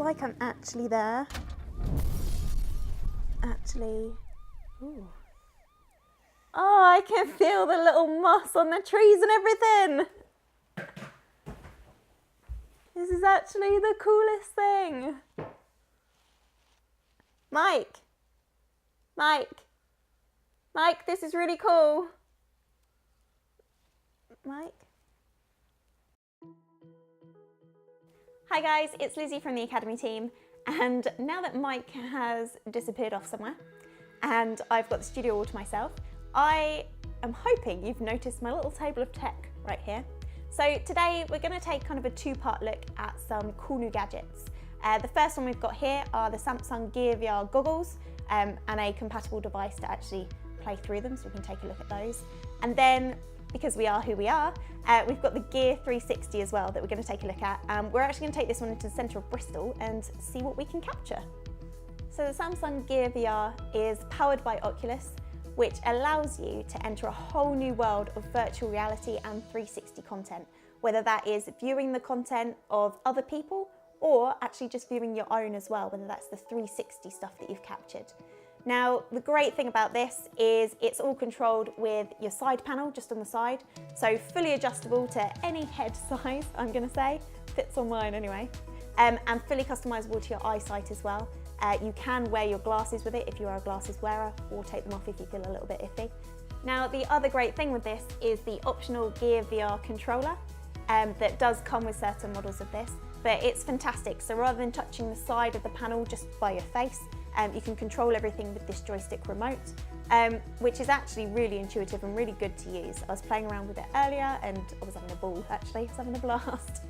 like I'm actually there. Actually, ooh. Oh, I can feel the little moss on the trees and everything. This is actually the coolest thing. Mike, this is really cool. Mike? Hi guys, it's Lizzie from the Academy team, and now that Mike has disappeared off somewhere and I've got the studio all to myself, I am hoping you've noticed my little table of tech right here. So today we're going to take kind of a two-part look at some cool new gadgets. The first one we've got here are the Samsung Gear VR goggles and a compatible device to actually play through them, so we can take a look at those. And then, because we are who we are, we've got the Gear 360 as well that we're going to take a look at. We're actually going to take this one into the centre of Bristol and see what we can capture. So the Samsung Gear VR is powered by Oculus, which allows you to enter a whole new world of virtual reality and 360 content, whether that is viewing the content of other people or actually just viewing your own as well, whether that's the 360 stuff that you've captured. Now, the great thing about this is it's all controlled with your side panel just on the side, so fully adjustable to any head size, I'm gonna say, fits on mine anyway, and fully customizable to your eyesight as well. You can wear your glasses with it if you are a glasses wearer, or take them off if you feel a little bit iffy. Now, the other great thing with this is the optional Gear VR controller that does come with certain models of this, but it's fantastic. So rather than touching the side of the panel just by your face, you can control everything with this joystick remote, which is actually really intuitive and really good to use. I was playing around with it earlier and I was having a ball actually, I was having a blast.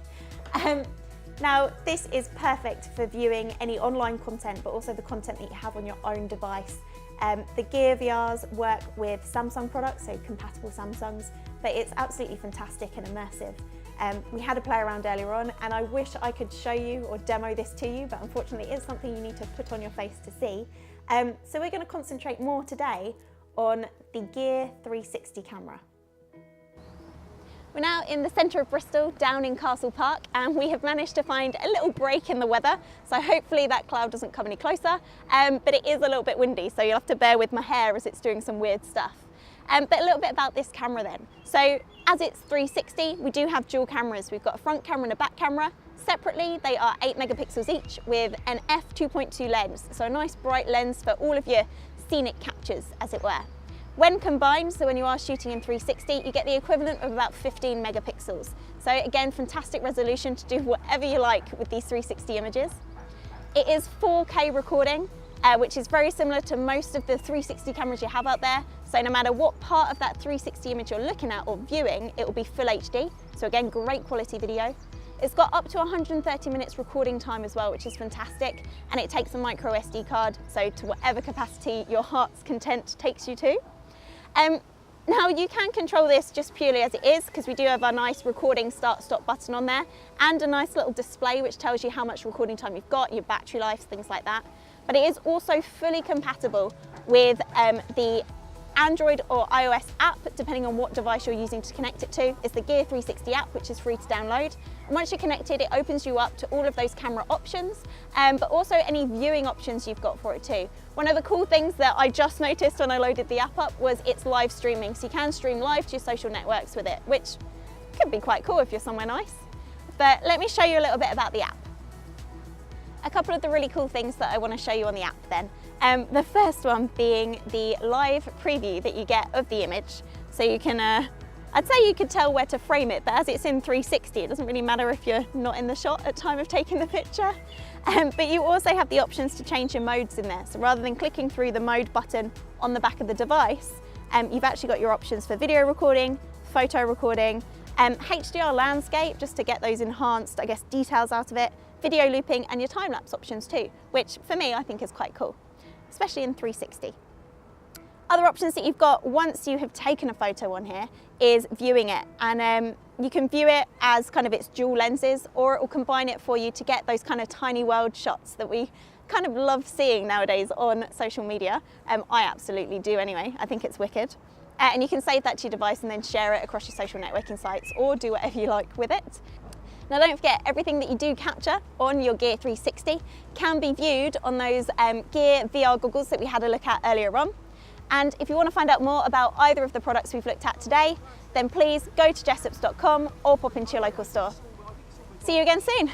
Now, this is perfect for viewing any online content, but also the content that you have on your own device. The Gear VRs work with Samsung products, so compatible Samsungs, but it's absolutely fantastic and immersive. We had a play around earlier on, and I wish I could show you or demo this to you, but unfortunately it's something you need to put on your face to see. So we're going to concentrate more today on the Gear 360 camera. We're now in the centre of Bristol, down in Castle Park, and we have managed to find a little break in the weather, so hopefully that cloud doesn't come any closer, but it is a little bit windy, so you'll have to bear with my hair as it's doing some weird stuff. But a little bit about this camera then. So as it's 360, we do have dual cameras. We've got a front camera and a back camera. Separately, they are 8 megapixels each with an f2.2 lens, so a nice bright lens for all of your scenic captures, as it were. When combined, so when you are shooting in 360, you get the equivalent of about 15 megapixels. So again, fantastic resolution to do whatever you like with these 360 images. It is 4K recording, which is very similar to most of the 360 cameras you have out there. So no matter what part of that 360 image you're looking at or viewing, it will be full HD. So again, great quality video. It's got up to 130 minutes recording time as well, which is fantastic. And it takes a micro SD card, so to whatever capacity your heart's content takes you to. Now you can control this just purely as it is, because we do have our nice recording start-stop button on there and a nice little display which tells you how much recording time you've got, your battery life, things like that. But it is also fully compatible with the Android or iOS app, depending on what device you're using to connect it to. It's the Gear 360 app, which is free to download. And once you're connected, it opens you up to all of those camera options, but also any viewing options you've got for it too. One of the cool things that I just noticed when I loaded the app up was it's live streaming. So you can stream live to your social networks with it, which could be quite cool if you're somewhere nice. But let me show you a little bit about the app. A couple of the really cool things that I want to show you on the app then. The first one being the live preview that you get of the image. So you can, I'd say you could tell where to frame it, but as it's in 360, it doesn't really matter if you're not in the shot at time of taking the picture. But you also have the options to change your modes in there. So rather than clicking through the mode button on the back of the device, you've actually got your options for video recording, photo recording, HDR landscape, just to get those enhanced, I guess, details out of it, video looping, and your time-lapse options too, which for me I think is quite cool, especially in 360. Other options that you've got once you have taken a photo on here is viewing it, and you can view it as kind of its dual lenses, or it will combine it for you to get those kind of tiny world shots that we kind of love seeing nowadays on social media. I absolutely do anyway, I think it's wicked. And you can save that to your device and then share it across your social networking sites or do whatever you like with it. Now don't forget, everything that you do capture on your Gear 360 can be viewed on those Gear VR goggles that we had a look at earlier on. And if you want to find out more about either of the products we've looked at today, then please go to jessops.com or pop into your local store. See you again soon.